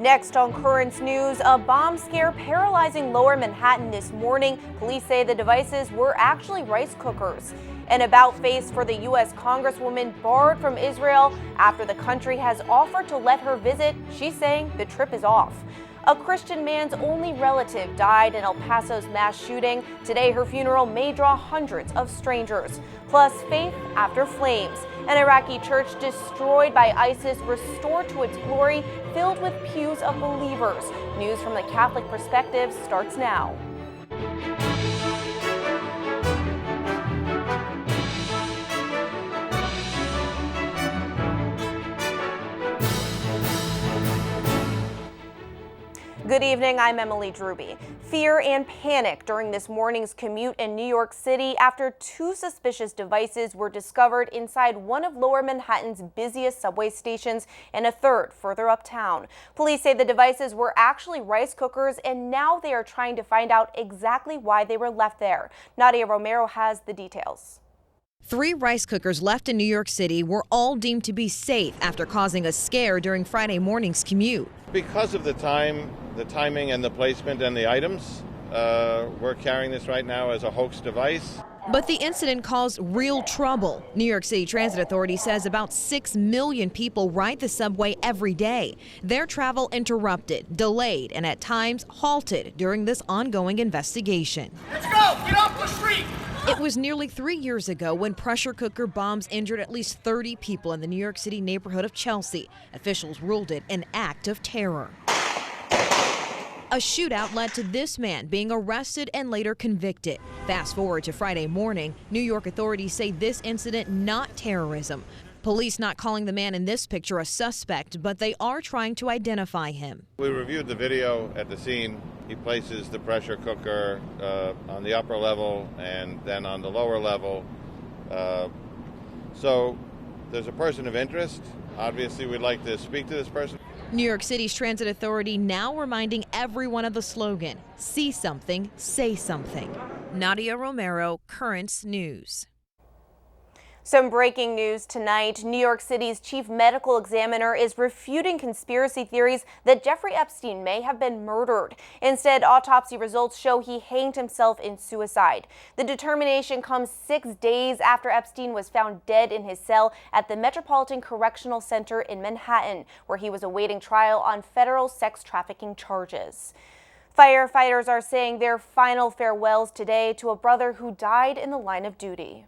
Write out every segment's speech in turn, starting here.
Next on Currents News, a bomb scare paralyzing Lower Manhattan this morning. Police say the devices were actually rice cookers. An about-face for the U.S. Congresswoman barred from Israel after the country has offered to let her visit. She's saying the trip is off. A Christian man's only relative died in El Paso's mass shooting. Today, her funeral may draw hundreds of strangers. Plus, faith after flames. An Iraqi church destroyed by ISIS restored to its glory, filled with pews of believers. News from the Catholic perspective starts now. Good evening, I'm Emily Druby. Fear and panic during this morning's commute in New York City after two suspicious devices were discovered inside one of Lower Manhattan's busiest subway stations and a third further uptown. Police say the devices were actually rice cookers, and now they are trying to find out exactly why they were left there. Nadia Romero has the details. 3 rice cookers left in New York City were all deemed to be safe after causing a scare during Friday morning's commute. Because of the timing and the placement and the items, we're carrying this right now as a hoax device. But the incident caused real trouble. New York City Transit Authority says about 6 million people ride the subway every day. Their travel interrupted, delayed, and at times halted during this ongoing investigation. Let's go! Get off the street! It was nearly 3 years ago when pressure cooker bombs injured at least 30 people in the New York City neighborhood of Chelsea. Officials ruled it an act of terror. A shootout led to this man being arrested and later convicted. Fast forward to Friday morning, New York authorities say this incident not terrorism. Police not calling the man in this picture a suspect, but they are trying to identify him. We reviewed the video at the scene. He places the pressure cooker on the upper level and then on the lower level. So there's a person of interest. Obviously, we'd like to speak to this person. New York City's Transit Authority now reminding everyone of the slogan, see something, say something. Nadia Romero, Currents News. Some breaking news tonight. New York City's chief medical examiner is refuting conspiracy theories that Jeffrey Epstein may have been murdered. Instead, autopsy results show he hanged himself in suicide. The determination comes 6 days after Epstein was found dead in his cell at the Metropolitan Correctional Center in Manhattan, where he was awaiting trial on federal sex trafficking charges. Firefighters are saying their final farewells today to a brother who died in the line of duty.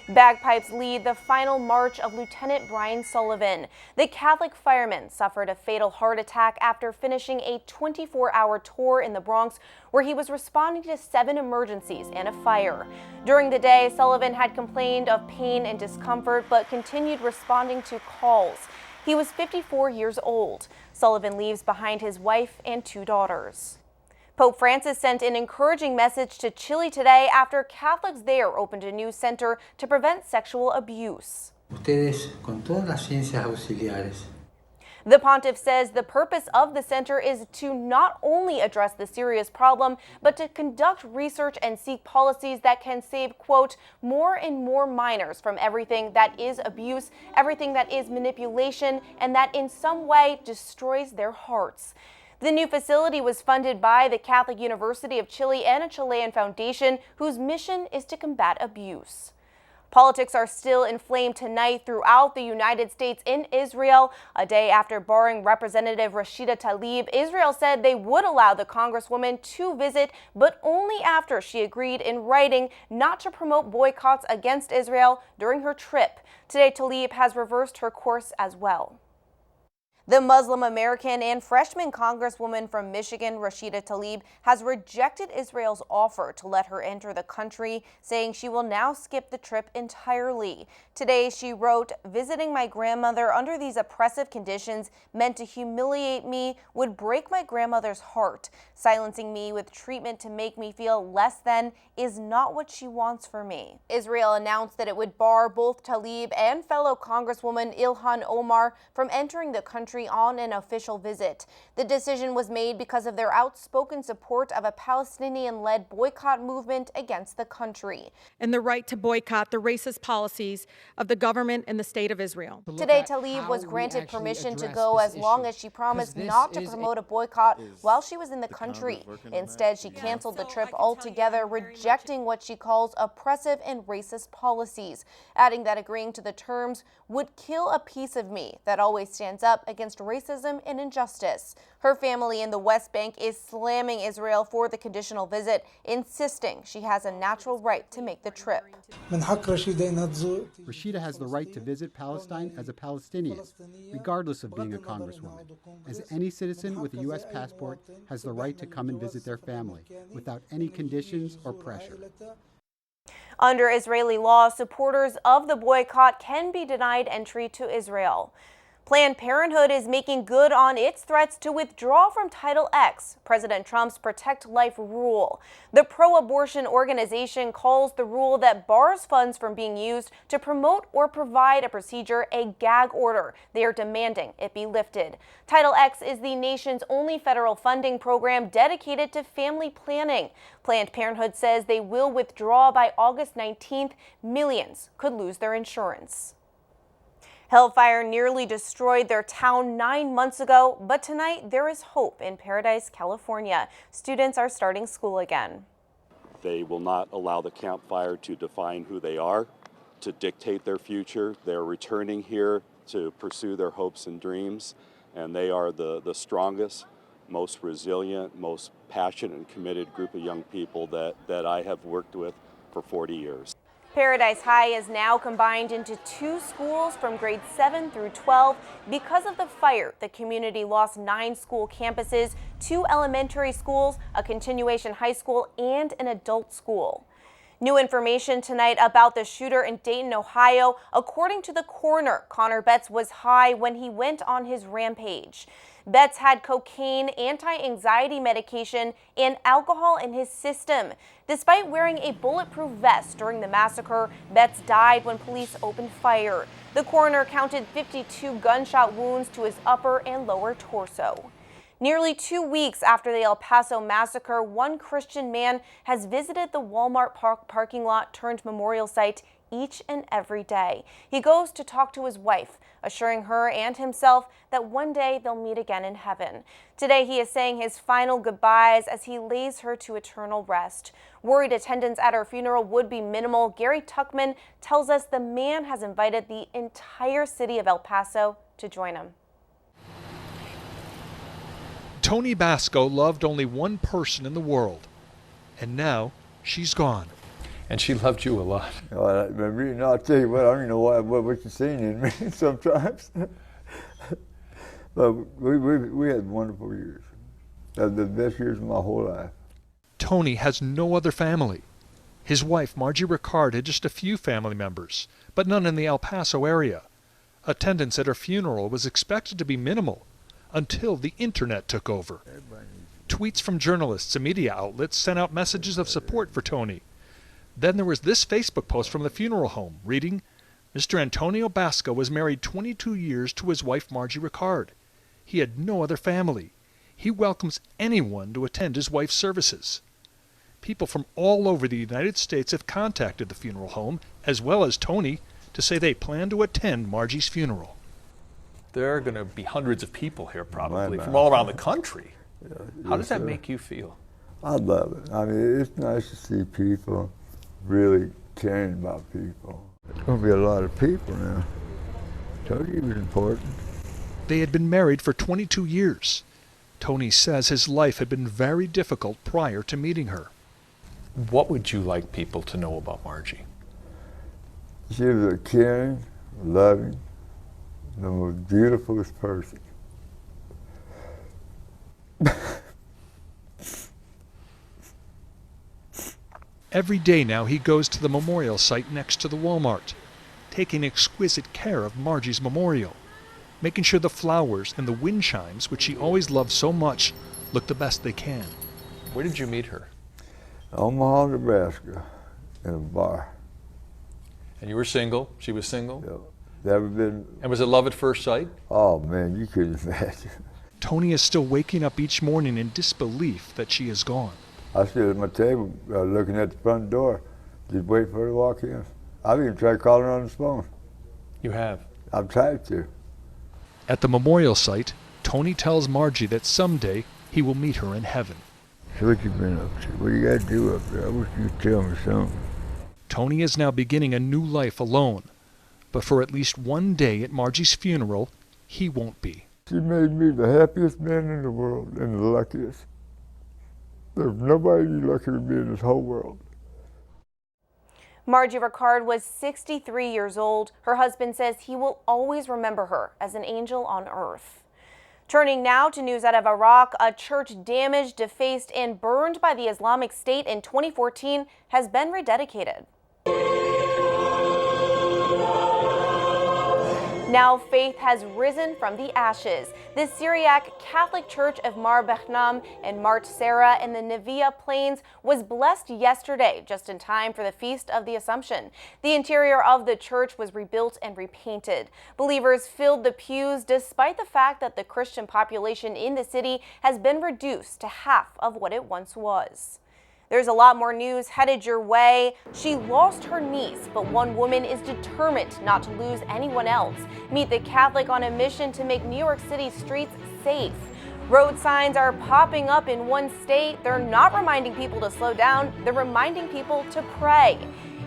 Bagpipes lead the final march of Lieutenant Brian Sullivan. The Catholic fireman suffered a fatal heart attack after finishing a 24-hour tour in the Bronx, where he was responding to 7 emergencies and a fire. During the day, Sullivan had complained of pain and discomfort, but continued responding to calls. He was 54 years old. Sullivan leaves behind his wife and 2 daughters. Pope Francis sent an encouraging message to Chile today after Catholics there opened a new center to prevent sexual abuse. Ustedes con todas las ciencias auxiliares. The pontiff says the purpose of the center is to not only address the serious problem, but to conduct research and seek policies that can save, quote, more and more minors from everything that is abuse, everything that is manipulation, and that in some way destroys their hearts. The new facility was funded by the Catholic University of Chile and a Chilean foundation whose mission is to combat abuse. Politics are still inflamed tonight throughout the United States and Israel. A day after barring Representative RASHIDA Tlaib, Israel said they would allow the Congresswoman to visit, but only after she agreed in writing not to promote boycotts against Israel during her trip. Today, Tlaib has reversed her course as well. The Muslim American and freshman Congresswoman from Michigan, Rashida Tlaib, has rejected Israel's offer to let her enter the country, saying she will now skip the trip entirely. Today, she wrote, "Visiting my grandmother under these oppressive conditions meant to humiliate me, would break my grandmother's heart. Silencing me with treatment to make me feel less than is not what she wants for me." Israel announced that it would bar both Tlaib and fellow Congresswoman Ilhan Omar from entering the country country on an official visit. The decision was made because of their outspoken support of a Palestinian-led boycott movement against the country. And the right to boycott the racist policies of the government and the state of Israel. Today, TLAB was granted permission to go as long as she promised not to promote a boycott while she was in the country. Instead, she canceled the trip altogether, rejecting what she calls oppressive and racist policies, adding that agreeing to the terms would kill a piece of me that always stands up against racism and injustice. Her family in the West Bank is slamming Israel for the conditional visit, insisting she has a natural right to make the trip. Rashida has the right to visit Palestine as a Palestinian, regardless of being a congresswoman, as any citizen with a U.S. passport has the right to come and visit their family without any conditions or pressure. Under Israeli law, supporters of the boycott can be denied entry to Israel. Planned Parenthood is making good on its threats to withdraw from Title X, President Trump's Protect Life rule. The pro-abortion organization calls the rule that bars funds from being used to promote or provide a procedure a gag order. They are demanding it be lifted. Title X is the nation's only federal funding program dedicated to family planning. Planned Parenthood says they will withdraw by August 19th. Millions could lose their insurance. Hellfire nearly destroyed their town 9 months ago, but tonight there is hope in Paradise, California. Students are starting school again. They will not allow the campfire to define who they are, to dictate their future. They're returning here to pursue their hopes and dreams, and they are the strongest, most resilient, most passionate and committed group of young people that I have worked with for 40 years. Paradise High is now combined into 2 schools from grades 7 through 12. Because of the fire, the community lost 9 school campuses, 2 elementary schools, a continuation high school, and an adult school. New information tonight about the shooter in Dayton, Ohio. According to the coroner, Connor Betts was high when he went on his rampage. Betts had cocaine, anti-anxiety medication, and alcohol in his system. Despite wearing a bulletproof vest during the massacre, Betts died when police opened fire. The coroner counted 52 gunshot wounds to his upper and lower torso. Nearly 2 weeks after the El Paso massacre, one Christian man has visited the Walmart parking lot turned memorial site each and every day. He goes to talk to his wife, assuring her and himself that one day they'll meet again in heaven. Today he is saying his final goodbyes as he lays her to eternal rest. Worried attendance at her funeral would be minimal. Gary Tuckman tells us the man has invited the entire city of El Paso to join him. Tony Basco loved only one person in the world, and now she's gone. And she loved you a lot. I'll tell you what, I don't even know what you're seeing in me sometimes. But we had wonderful years. The best years of my whole life. Tony has no other family. His wife, Margie Ricard, had just a few family members, but none in the El Paso area. Attendance at her funeral was expected to be minimal until the internet took over. Tweets from journalists and media outlets sent out messages of support for Tony. Then there was this Facebook post from the funeral home reading, Mr. Antonio Basco was married 22 years to his wife Margie Ricard. He had no other family. He welcomes anyone to attend his wife's services. People from all over the United States have contacted the funeral home, as well as Tony, to say they plan to attend Margie's funeral. There are going to be hundreds of people here probably from all around the country. Yeah, How does that make you feel? I love it. I mean, it's nice to see people really caring about people. There's going to be a lot of people now. Tony was important. They had been married for 22 years. Tony says his life had been very difficult prior to meeting her. What would you like people to know about Margie? She was a caring, loving, the most beautifulest person. Every day now he goes to the memorial site next to the Walmart, taking exquisite care of Margie's memorial, making sure the flowers and the wind chimes, which she always loved so much, look the best they can. Where did you meet her? Omaha, Nebraska, in a bar. And you were single? She was single? Yeah. Never been. And was it love at first sight? Oh man, you couldn't imagine. Tony is still waking up each morning in disbelief that she is gone. I stood at my table looking at the front door, just waiting for her to walk in. I've even tried calling her on the phone. You have? I've tried to. At the memorial site, Tony tells Margie that someday he will meet her in heaven. So what you been up to? What you got to do up there? I wish you'd tell me something. Tony is now beginning a new life alone, but for at least one day at Margie's funeral, he won't be. She made me the happiest man in the world and the luckiest. There's nobody luckier than me in this whole world. Margie Ricard was 63 years old. Her husband says he will always remember her as an angel on earth. Turning now to news out of Iraq, a church damaged, defaced, and burned by the Islamic State in 2014 has been rededicated. Now faith has risen from the ashes. The Syriac Catholic Church of Mar Behnam and Mart Sarah in the Nevia Plains was blessed yesterday, just in time for the Feast of the Assumption. The interior of the church was rebuilt and repainted. Believers filled the pews despite the fact that the Christian population in the city has been reduced to half of what it once was. There's a lot more news headed your way. She lost her niece, but one woman is determined not to lose anyone else. Meet the Catholic on a mission to make New York City streets safe. Road signs are popping up in one state. They're not reminding people to slow down. They're reminding people to pray.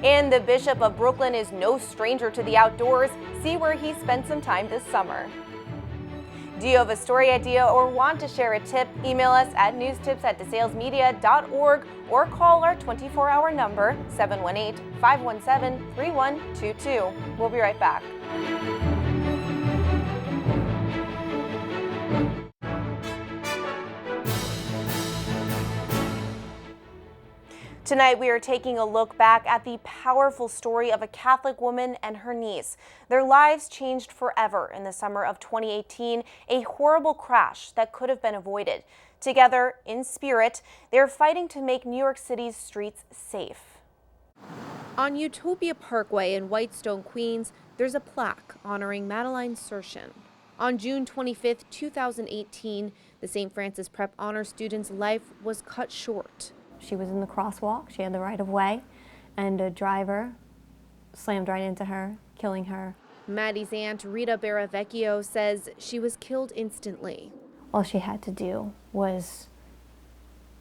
And the Bishop of Brooklyn is no stranger to the outdoors. See where he spent some time this summer. Do you have a story idea or want to share a tip? Email us at newstips@desalesmedia.org or call our 24-hour number 718-517-3122. We'll be right back. Tonight, we are taking a look back at the powerful story of a Catholic woman and her niece. Their lives changed forever in the summer of 2018, a horrible crash that could have been avoided. Together, in spirit, they're fighting to make New York City's streets safe. On Utopia Parkway in Whitestone, Queens, there's a plaque honoring Madeline Sershin. On June 25, 2018, the St. Francis Prep Honor student's life was cut short. She was in the crosswalk, she had the right of way, and a driver slammed right into her, killing her. Maddie's aunt, Rita Baravecchio, says she was killed instantly. All she had to do was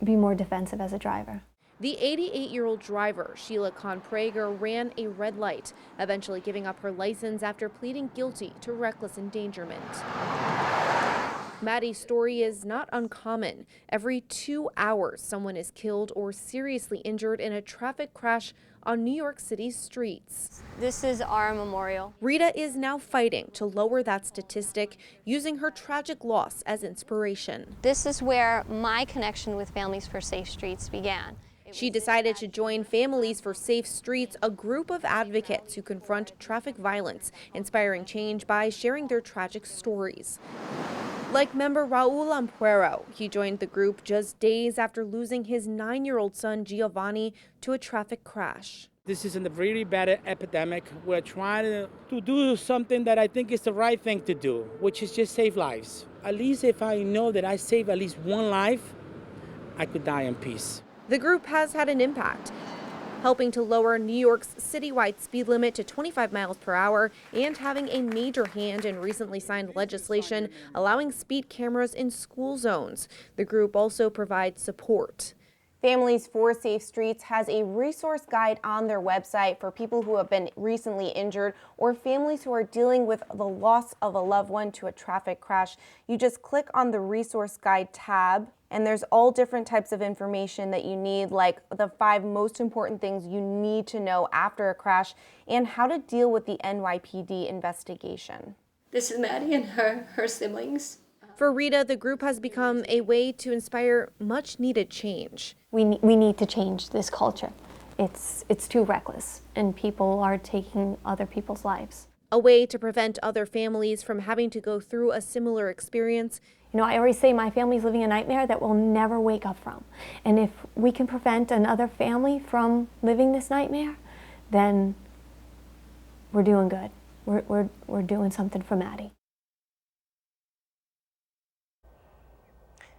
be more defensive as a driver. The 88-year-old driver, Sheila Kahn-Prager, ran a red light, eventually giving up her license after pleading guilty to reckless endangerment. Maddie's story is not uncommon. Every 2 hours, someone is killed or seriously injured in a traffic crash on New York City's streets. This is our memorial. Rita is now fighting to lower that statistic, using her tragic loss as inspiration. This is where my connection with Families for Safe Streets began. She decided to join Families for Safe Streets, a group of advocates who confront traffic violence, inspiring change by sharing their tragic stories. Like member RAUL AMPUERO, he joined the group just days after losing his 9-year-old son Giovanni to a traffic crash. This is a really bad epidemic. We're trying to do something that I think is the right thing to do, which is just save lives. At least if I know that I save at least one life, I could die in peace. The group has had an impact, helping to lower New York's citywide speed limit to 25 miles per hour and having a major hand in recently signed legislation allowing speed cameras in school zones. The group also provides support. Families for Safe Streets has a resource guide on their website for people who have been recently injured or families who are dealing with the loss of a loved one to a traffic crash. You just click on the resource guide tab, and there's all different types of information that you need, like the 5 most important things you need to know after a crash and how to deal with the NYPD investigation. This is Maddie and her siblings. For Rita, the group has become a way to inspire much needed change. We need to change this culture. It's too reckless, and people are taking other people's lives. A way to prevent other families from having to go through a similar experience. You know, I always say my family's living a nightmare that we'll never wake up from. And if we can prevent another family from living this nightmare, then we're doing good. we're doing something for Maddie.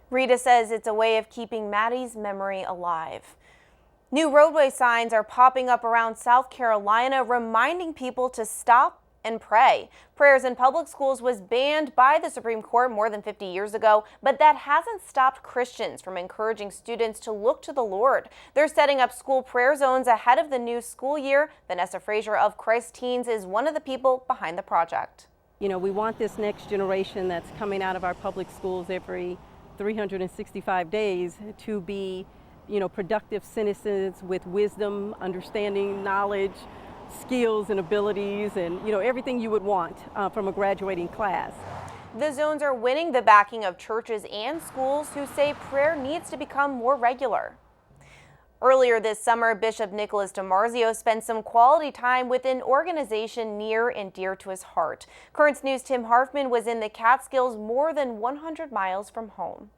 Rita says it's a way of keeping Maddie's memory alive. New roadway signs are popping up around South Carolina, reminding people to stop and pray. Prayers in public schools was banned by the Supreme Court more than 50 years ago, but that hasn't stopped Christians from encouraging students to look to the Lord. They're setting up school prayer zones ahead of the new school year. Vanessa Frazier of Christ Teens is one of the people behind the project. You know, we want this next generation that's coming out of our public schools every 365 days to be, productive citizens with wisdom, understanding, knowledge, skills and abilities, and everything you would want from a graduating class. The zones are winning the backing of churches and schools who say prayer needs to become more regular. Earlier this summer, Bishop DiMarzio spent some quality time with an organization near and dear to his heart. Currents News' Tim Harfman was in the Catskills more than 100 miles from home.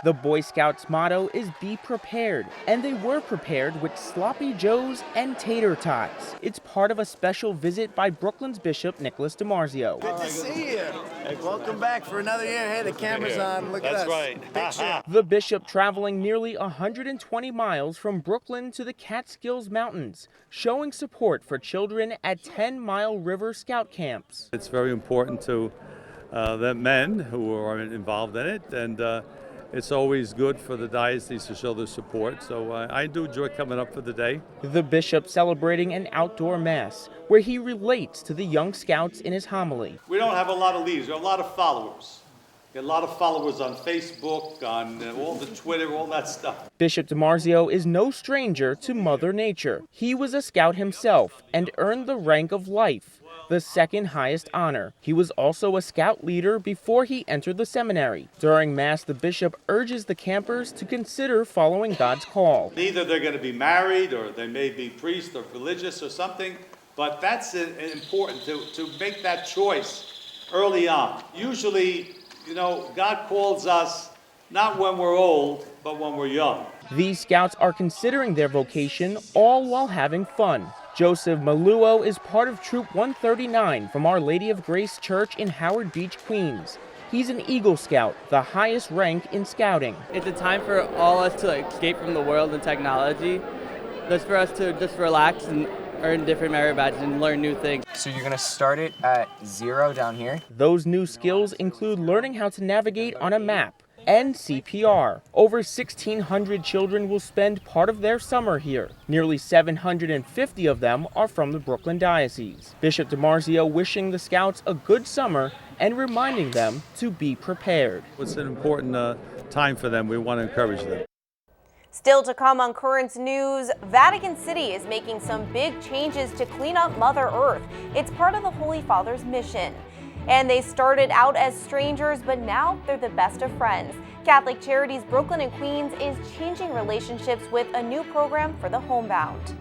The Boy Scouts motto is be prepared, and they were prepared with sloppy joes and tater tots. It's part of a special visit by Brooklyn's Bishop DiMarzio. Good to see you. Hey, welcome back for another year. Hey, the camera's on. Look at us. That's right. The bishop traveling nearly 120 miles from Brooklyn to the Catskills Mountains, showing support for children at 10 Mile River Scout camps. It's very important to the men who are involved in it, and it's always good for the diocese to show their support, so I do enjoy coming up for the day. The bishop celebrating an outdoor mass where he relates to the young scouts in his homily. We don't have a lot of leaders, we have a lot of followers. We have a lot of followers on Facebook, on all the Twitter, all that stuff. Bishop DiMarzio is no stranger to Mother Nature. He was a scout himself and earned the rank of life, the second highest honor. He was also a scout leader before he entered the seminary. During Mass, the bishop urges the campers to consider following God's call. Either they're going to be married or they may be priest or religious or something, but that's important to make that choice early on. Usually, God calls us not when we're old, but when we're young. These scouts are considering their vocation, all while having fun. Joseph MAGLIULO is part of Troop 139 from Our Lady of Grace Church in Howard Beach, Queens. He's an Eagle Scout, the highest rank in scouting. It's a time for all us to escape from the world and technology. Just for us to just relax and earn different merit badges and learn new things. So you're going to start it at 0 down here? Those new skills include learning how to navigate on a map and CPR. Over 1,600 children will spend part of their summer here. Nearly 750 of them are from the Brooklyn Diocese. Bishop DiMarzio wishing the Scouts a good summer and reminding them to be prepared. It's an important time for them. We want to encourage them. Still to come on Currents News, Vatican City is making some big changes to clean up Mother Earth. It's part of the Holy Father's mission. And they started out as strangers, but now they're the best of friends. Catholic Charities Brooklyn and Queens is changing relationships with a new program for the homebound.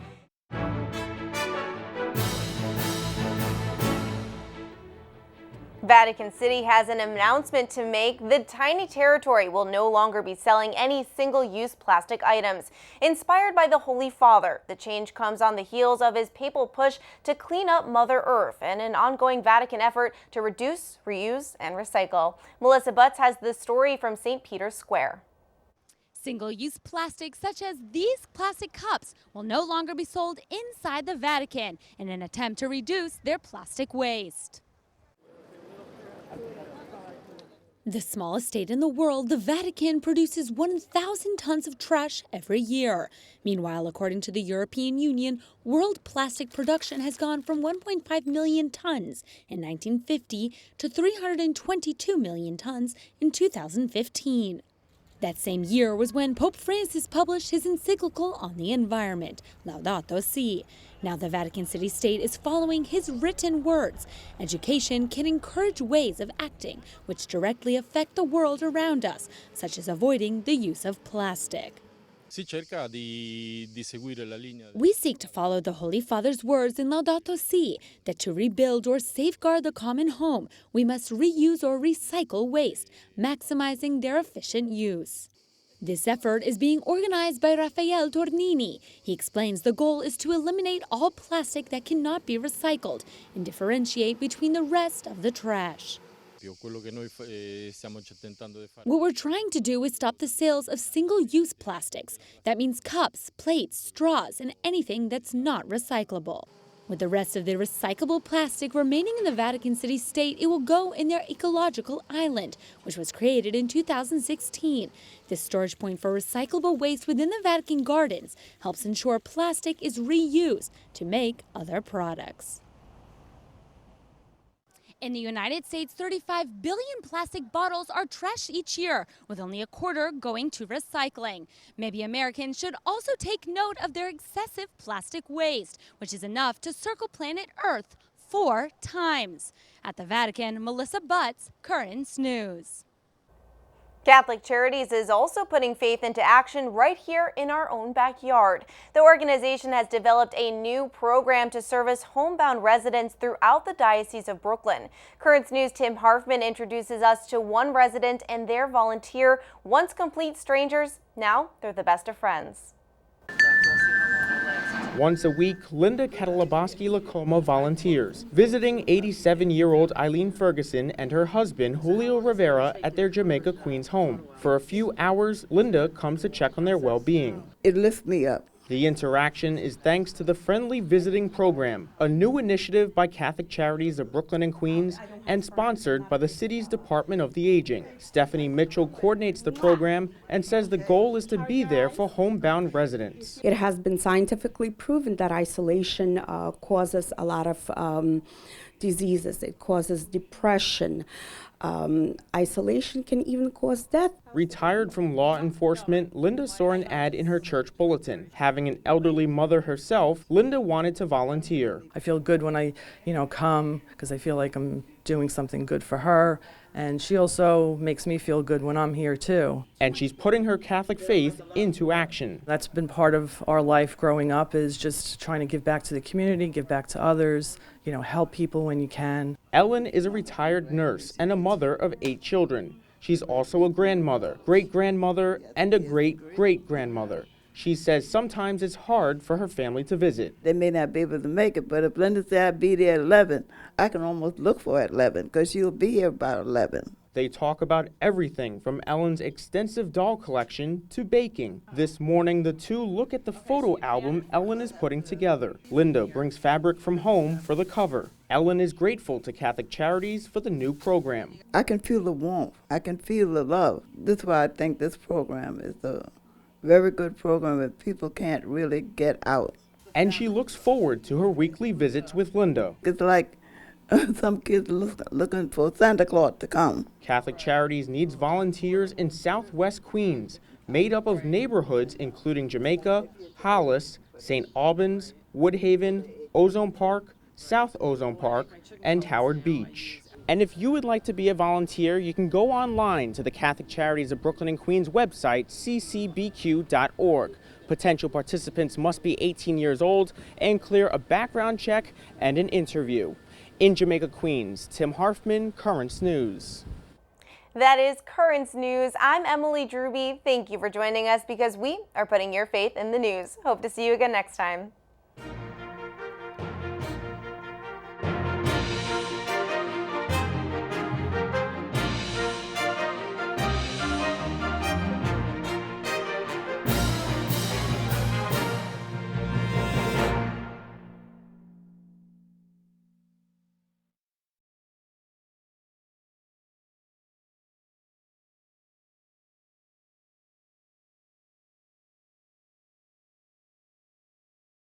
Vatican City has an announcement to make. The tiny territory will no longer be selling any single-use plastic items. Inspired by the Holy Father, the change comes on the heels of his papal push to clean up Mother Earth and an ongoing Vatican effort to reduce, reuse, and recycle. Melissa BUTZ has this story from St. Peter's Square. Single-use plastics such as these plastic cups will no longer be sold inside the Vatican in an attempt to reduce their plastic waste. The smallest state in the world, the Vatican produces 1,000 tons of trash every year. Meanwhile, according to the European Union, world plastic production has gone from 1.5 million tons in 1950 to 322 million tons in 2015. That same year was when Pope Francis published his encyclical on the environment, Laudato Si. Now the Vatican City State is following his written words. Education can encourage ways of acting which directly affect the world around us, such as avoiding the use of plastic. We seek to follow the Holy Father's words in Laudato Si, that to rebuild or safeguard the common home, we must reuse or recycle waste, maximizing their efficient use. This effort is being organized by Rafael Tornini. He explains the goal is to eliminate all plastic that cannot be recycled and differentiate between the rest of the trash. What we're trying to do is stop the sales of single-use plastics. That means cups, plates, straws, and anything that's not recyclable. With the rest of the recyclable plastic remaining in the Vatican City state, it will go in their ecological island, which was created in 2016. This storage point for recyclable waste within the Vatican Gardens helps ensure plastic is reused to make other products. In the United States, 35 billion plastic bottles are trashed each year, with only a quarter going to recycling. Maybe Americans should also take note of their excessive plastic waste, which is enough to circle planet Earth 4 times. At the Vatican, Melissa BUTZ, Currents News. Catholic Charities is also putting faith into action right here in our own backyard. The organization has developed a new program to service homebound residents throughout the Diocese of Brooklyn. Currents News' Tim Harfman introduces us to one resident and their volunteer. Once complete strangers, now they're the best of friends. Once a week, Linda KADLUBOSKI LACOMA volunteers, visiting 87-year-old Eileen Ferguson and her husband, Julio Rivera, at their Jamaica Queens home. For a few hours, Linda comes to check on their well-being. It lifts me up. The interaction is thanks to the Friendly Visiting Program, a new initiative by Catholic Charities of Brooklyn and Queens and sponsored by the city's Department of the Aging. Stephanie Mitchell coordinates the program and says the goal is to be there for homebound residents. It has been scientifically proven that isolation causes a lot of diseases. It causes depression. Isolation can even cause death. Retired from law enforcement, Linda saw an ad in her church bulletin. Having an elderly mother herself, Linda wanted to volunteer. I feel good when I, come because I feel like I'm doing something good for her. And she also makes me feel good when I'm here too. And she's putting her Catholic faith into action. That's been part of our life growing up, is just trying to give back to the community, give back to others, help people when you can. Ellen is a retired nurse and a mother of 8 children. She's also a grandmother, great-grandmother, and a great-great-grandmother. She says sometimes it's hard for her family to visit. They may not be able to make it, but if Linda said I'd be there at 11, I can almost look for her at 11 because she'll be here about 11. They talk about everything from Ellen's extensive doll collection to baking. This morning, the two look at the photo album Ellen is putting together. Linda brings fabric from home for the cover. Ellen is grateful to Catholic Charities for the new program. I can feel the warmth. I can feel the love. That's why I think this program is a very good program that people can't really get out. And she looks forward to her weekly visits with Linda. It's like some kids looking for Santa Claus to come. Catholic Charities needs volunteers in Southwest Queens, made up of neighborhoods including Jamaica, Hollis, St. Albans, Woodhaven, Ozone Park, South Ozone Park, and Howard Beach. And if you would like to be a volunteer, you can go online to the Catholic Charities of Brooklyn and Queens website, ccbq.org. Potential participants must be 18 years old and clear a background check and an interview. In Jamaica, Queens, Tim Harfman, Currents News. That is Currents News. I'm Emily Drewby. Thank you for joining us because we are putting your faith in the news. Hope to see you again next time.